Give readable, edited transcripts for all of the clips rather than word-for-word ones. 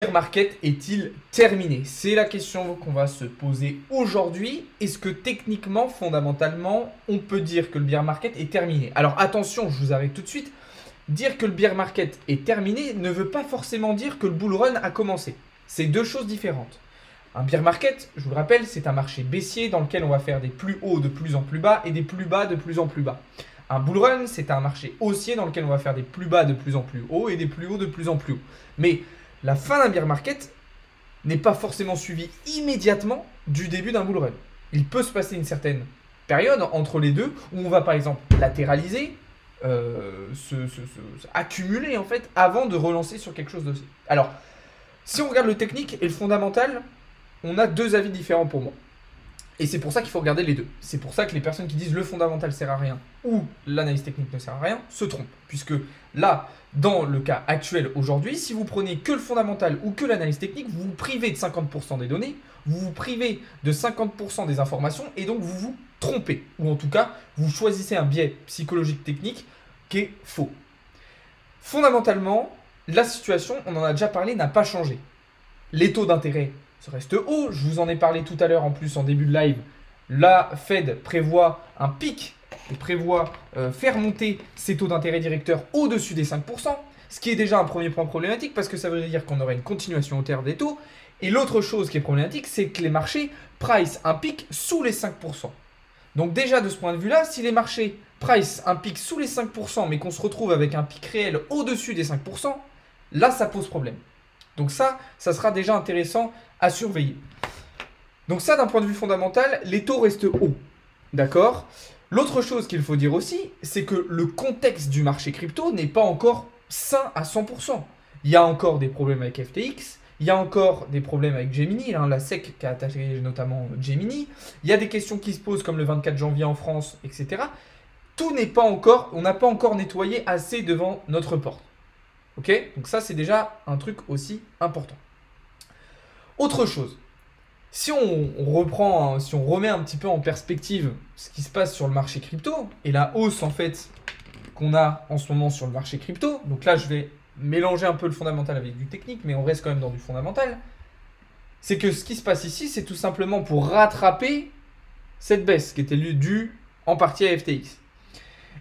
bear market est-il terminé? C'est la question qu'on va se poser aujourd'hui. Est-ce que techniquement, fondamentalement, on peut dire que le bear market est terminé? Alors attention, je vous arrête tout de suite. Dire que le bear market est terminé ne veut pas forcément dire que le bull run a commencé. C'est deux choses différentes. Un bear market, je vous le rappelle, c'est un marché baissier dans lequel on va faire des plus hauts de plus en plus bas et des plus bas de plus en plus bas. Un bull run, c'est un marché haussier dans lequel on va faire des plus bas de plus en plus hauts et des plus hauts de plus en plus hauts. Mais la fin d'un bear market n'est pas forcément suivie immédiatement du début d'un bull run. Il peut se passer une certaine période entre les deux où on va par exemple latéraliser, accumuler en fait avant de relancer sur quelque chose d'haussier. Alors, si on regarde le technique et le fondamental, on a deux avis différents pour moi. Et c'est pour ça qu'il faut regarder les deux. C'est pour ça que les personnes qui disent le fondamental sert à rien ou l'analyse technique ne sert à rien se trompent. Puisque là, dans le cas actuel aujourd'hui, si vous prenez que le fondamental ou que l'analyse technique, vous vous privez de 50% des données, vous vous privez de 50% des informations et donc vous vous trompez. Ou en tout cas, vous choisissez un biais psychologique technique qui est faux. Fondamentalement, la situation, on en a déjà parlé, n'a pas changé. Les taux d'intérêt se restent hauts. Je vous en ai parlé tout à l'heure en plus en début de live. La Fed prévoit un pic et prévoit faire monter ses taux d'intérêt directeurs au-dessus des 5%, ce qui est déjà un premier point problématique parce que ça veut dire qu'on aurait une continuation haussière des taux. Et l'autre chose qui est problématique, c'est que les marchés price un pic sous les 5%. Donc déjà de ce point de vue-là, si les marchés price un pic sous les 5%, mais qu'on se retrouve avec un pic réel au-dessus des 5%, là ça pose problème. Donc ça sera déjà intéressant à surveiller. Donc ça, d'un point de vue fondamental, les taux restent hauts. D'accord ? L'autre chose qu'il faut dire aussi, c'est que le contexte du marché crypto n'est pas encore sain à 100%. Il y a encore des problèmes avec FTX, il y a encore des problèmes avec Gemini, hein, la SEC qui a attaqué notamment Gemini. Il y a des questions qui se posent comme le 24 janvier en France, etc. Tout n'est pas encore, on n'a pas encore nettoyé assez devant notre porte. Ok ? Donc ça, c'est déjà un truc aussi important. Autre chose, si on reprend, si on remet un petit peu en perspective ce qui se passe sur le marché crypto et la hausse en fait qu'on a en ce moment sur le marché crypto, donc là je vais mélanger un peu le fondamental avec du technique, mais on reste quand même dans du fondamental, c'est que ce qui se passe ici, c'est tout simplement pour rattraper cette baisse qui était due en partie à FTX.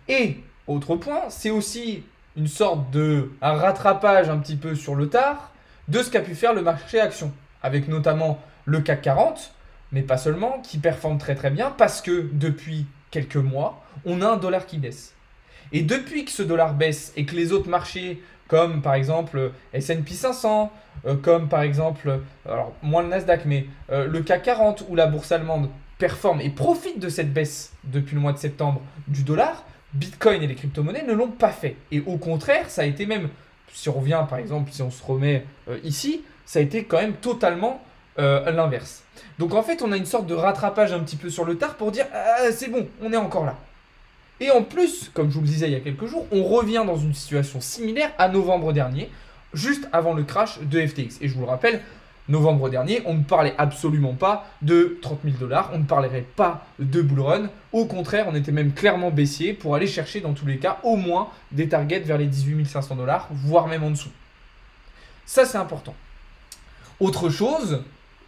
Et autre point, c'est aussi une sorte de rattrapage un petit peu sur le tard de ce qu'a pu faire le marché action, avec notamment le CAC 40, mais pas seulement, qui performe très très bien parce que depuis quelques mois, on a un dollar qui baisse. Et depuis que ce dollar baisse et que les autres marchés, comme par exemple S&P 500, comme par exemple, alors moins le Nasdaq, mais le CAC 40 ou la bourse allemande performent et profitent de cette baisse depuis le mois de septembre du dollar, Bitcoin et les crypto-monnaies ne l'ont pas fait. Et au contraire, ça a été même, si on revient par exemple, si on se remet ici, ça a été quand même totalement l'inverse. Donc en fait, on a une sorte de rattrapage un petit peu sur le tard pour dire c'est bon, on est encore là. Et en plus, comme je vous le disais il y a quelques jours, on revient dans une situation similaire à novembre dernier, juste avant le crash de FTX. Et je vous le rappelle, novembre dernier, on ne parlait absolument pas de 30 000 $, on ne parlerait pas de bull run. Au contraire, on était même clairement baissier pour aller chercher dans tous les cas au moins des targets vers les 18 500 $, voire même en dessous. Ça, c'est important. Autre chose,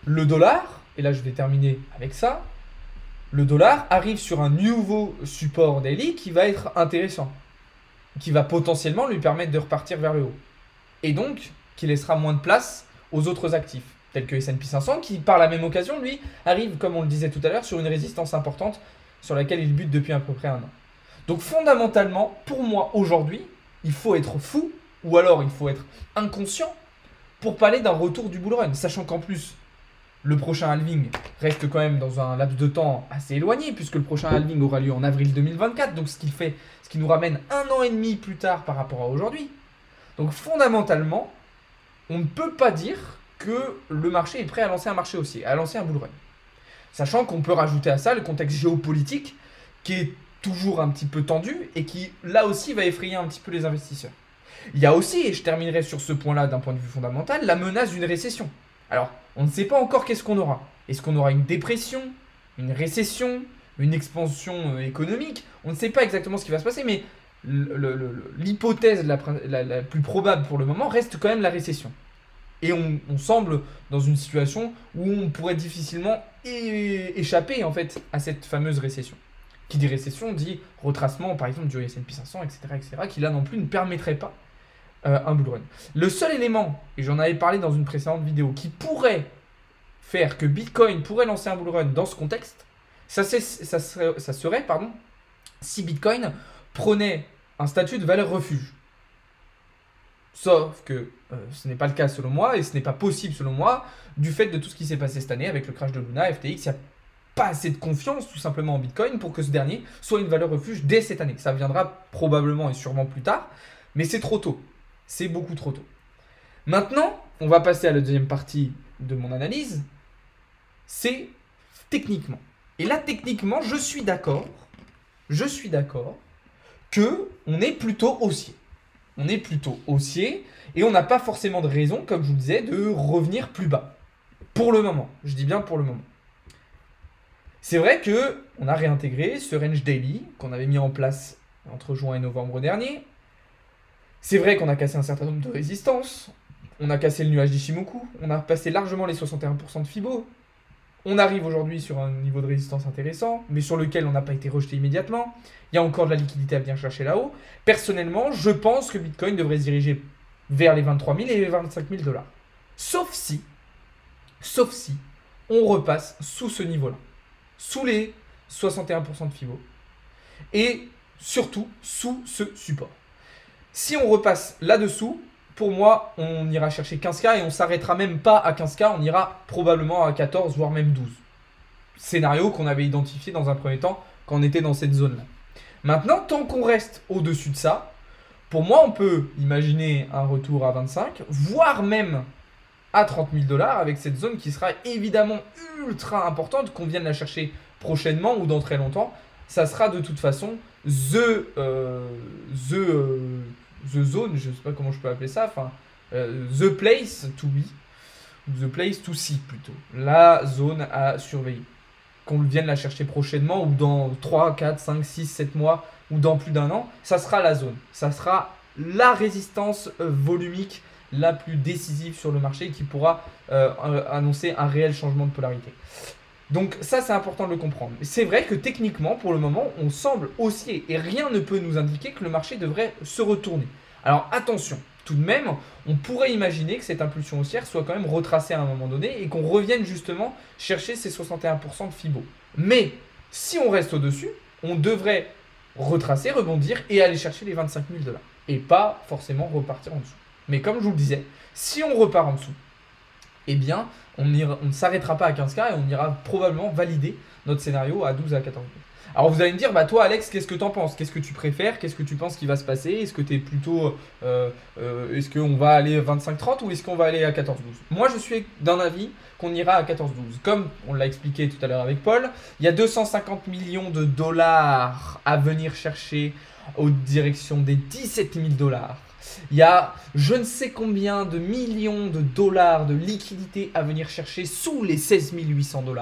le dollar, et là je vais terminer avec ça, le dollar arrive sur un nouveau support daily qui va être intéressant, qui va potentiellement lui permettre de repartir vers le haut. Et donc, qui laissera moins de place aux autres actifs, tels que S&P 500, qui par la même occasion, lui, arrive, comme on le disait tout à l'heure, sur une résistance importante sur laquelle il bute depuis à peu près un an. Donc fondamentalement, pour moi, aujourd'hui, il faut être fou, ou alors il faut être inconscient, pour parler d'un retour du bull run, sachant qu'en plus, le prochain halving reste quand même dans un laps de temps assez éloigné, puisque le prochain halving aura lieu en avril 2024, donc ce qui nous ramène un an et demi plus tard par rapport à aujourd'hui. Donc fondamentalement, on ne peut pas dire que le marché est prêt à lancer un marché haussier, à lancer un bull run. Sachant qu'on peut rajouter à ça le contexte géopolitique qui est toujours un petit peu tendu et qui là aussi va effrayer un petit peu les investisseurs. Il y a aussi, et je terminerai sur ce point-là d'un point de vue fondamental, la menace d'une récession. Alors, on ne sait pas encore qu'est-ce qu'on aura. Est-ce qu'on aura une dépression, une récession, une expansion économique? On ne sait pas exactement ce qui va se passer, mais l'hypothèse la plus probable pour le moment reste quand même la récession. Et on semble dans une situation où on pourrait difficilement échapper en fait à cette fameuse récession. Qui dit récession dit retracement par exemple du S&P 500, etc., qui là non plus ne permettrait pas un bull run. Le seul élément, et j'en avais parlé dans une précédente vidéo, qui pourrait faire que Bitcoin pourrait lancer un bull run dans ce contexte, ça serait si Bitcoin prenait un statut de valeur refuge. Sauf que ce n'est pas le cas selon moi, et ce n'est pas possible selon moi, du fait de tout ce qui s'est passé cette année avec le crash de Luna, FTX, il n'y a pas assez de confiance tout simplement en Bitcoin pour que ce dernier soit une valeur refuge dès cette année. Ça viendra probablement et sûrement plus tard, mais c'est trop tôt. C'est beaucoup trop tôt. Maintenant, on va passer à la deuxième partie de mon analyse, c'est techniquement. Et là, techniquement, je suis d'accord que on est plutôt haussier. On est plutôt haussier et on n'a pas forcément de raison, comme je vous disais, de revenir plus bas. Pour le moment. Je dis bien pour le moment. C'est vrai qu'on a réintégré ce range daily qu'on avait mis en place entre juin et novembre dernier. C'est vrai qu'on a cassé un certain nombre de résistances. On a cassé le nuage d'Ishimoku. On a passé largement les 61% de Fibo. On arrive aujourd'hui sur un niveau de résistance intéressant, mais sur lequel on n'a pas été rejeté immédiatement. Il y a encore de la liquidité à venir chercher là-haut. Personnellement, je pense que Bitcoin devrait se diriger vers les 23 000 et les 25 000 $. Sauf si on repasse sous ce niveau-là. Sous les 61% de Fibo. Et surtout, sous ce support. Si on repasse là-dessous, pour moi, on ira chercher 15K et on ne s'arrêtera même pas à 15K, on ira probablement à 14, voire même 12. Scénario qu'on avait identifié dans un premier temps quand on était dans cette zone-là. Maintenant, tant qu'on reste au-dessus de ça, pour moi, on peut imaginer un retour à 25, voire même à 30 000 $ avec cette zone qui sera évidemment ultra importante, qu'on vienne la chercher prochainement ou dans très longtemps. Ça sera de toute façon the zone, je ne sais pas comment je peux appeler ça, enfin, the place to be, ou the place to see plutôt, la zone à surveiller. Qu'on vienne la chercher prochainement, ou dans 3, 4, 5, 6, 7 mois, ou dans plus d'un an, ça sera la zone. Ça sera la résistance volumique la plus décisive sur le marché qui pourra annoncer un réel changement de polarité. Donc ça, c'est important de le comprendre. C'est vrai que techniquement, pour le moment, on semble haussier et rien ne peut nous indiquer que le marché devrait se retourner. Alors attention, tout de même, on pourrait imaginer que cette impulsion haussière soit quand même retracée à un moment donné et qu'on revienne justement chercher ces 61% de Fibo. Mais si on reste au-dessus, on devrait retracer, rebondir et aller chercher les 25 000 $. Et pas forcément repartir en dessous. Mais comme je vous le disais, si on repart en dessous, eh bien, on ne s'arrêtera pas à 15K et on ira probablement valider notre scénario à 12 à 14 000. Alors vous allez me dire, bah toi Alex, qu'est-ce que tu en penses? Qu'est-ce que tu préfères? Qu'est-ce que tu penses qui va se passer? Est-ce que tu es plutôt... est-ce qu'on va aller 25-30 ou est-ce qu'on va aller à 14-12? Moi je suis d'un avis qu'on ira à 14-12. Comme on l'a expliqué tout à l'heure avec Paul, il y a 250 millions de dollars à venir chercher aux directions des 17 000 $. Il y a je ne sais combien de millions de dollars de liquidités à venir chercher sous les 16 800 $.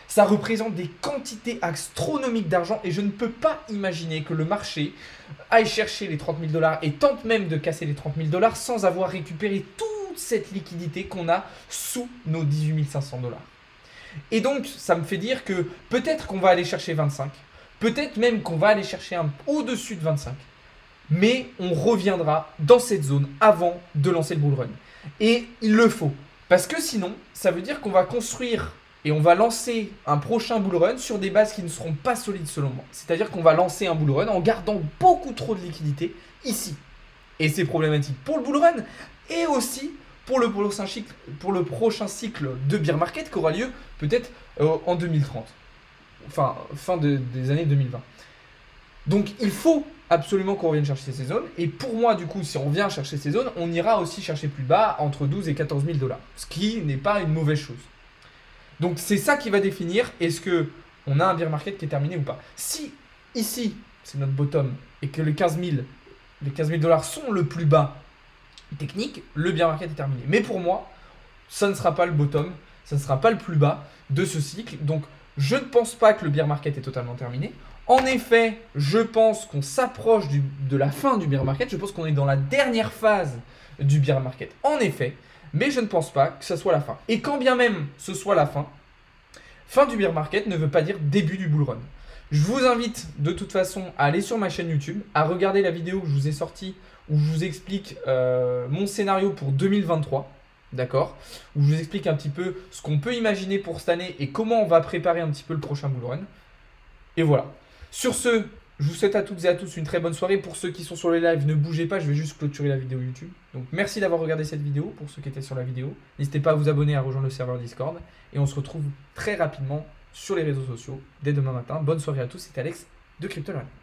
Ça représente des quantités astronomiques d'argent et je ne peux pas imaginer que le marché aille chercher les 30 000 $ et tente même de casser les 30 000 $ sans avoir récupéré toute cette liquidité qu'on a sous nos 18 500 $. Et donc, ça me fait dire que peut-être qu'on va aller chercher 25, peut-être même qu'on va aller chercher au-dessus de 25. Mais on reviendra dans cette zone avant de lancer le bull run. Et il le faut. Parce que sinon, ça veut dire qu'on va construire et on va lancer un prochain bull run sur des bases qui ne seront pas solides selon moi. C'est-à-dire qu'on va lancer un bull run en gardant beaucoup trop de liquidité ici. Et c'est problématique pour le bull run et aussi pour le prochain cycle de bear market qui aura lieu peut-être en 2030. Enfin, fin des années 2020. Donc il faut absolument qu'on revienne chercher ces zones. Et pour moi, du coup, si on vient chercher ces zones, on ira aussi chercher plus bas entre 12 et 14 000 $. Ce qui n'est pas une mauvaise chose. Donc c'est ça qui va définir est-ce qu'on a un bear market qui est terminé ou pas. Si ici, c'est notre bottom, et que les 15 000 $ sont le plus bas technique, le bear market est terminé. Mais pour moi, ça ne sera pas le bottom, ça ne sera pas le plus bas de ce cycle. Donc je ne pense pas que le bear market est totalement terminé. En effet, je pense qu'on s'approche de la fin du bear market. Je pense qu'on est dans la dernière phase du bear market. En effet, Mais je ne pense pas que ça soit la fin. Et quand bien même ce soit la fin, fin du bear market ne veut pas dire début du bull run. Je vous invite de toute façon à aller sur ma chaîne YouTube, à regarder la vidéo que je vous ai sortie où je vous explique mon scénario pour 2023, d'accord, où je vous explique un petit peu ce qu'on peut imaginer pour cette année et comment on va préparer un petit peu le prochain bull run. Et voilà. Sur ce, je vous souhaite à toutes et à tous une très bonne soirée. Pour ceux qui sont sur les lives, ne bougez pas, je vais juste clôturer la vidéo YouTube. Donc merci d'avoir regardé cette vidéo, pour ceux qui étaient sur la vidéo. N'hésitez pas à vous abonner, à rejoindre le serveur Discord. Et on se retrouve très rapidement sur les réseaux sociaux dès demain matin. Bonne soirée à tous, c'était Alex de CryptoLearning.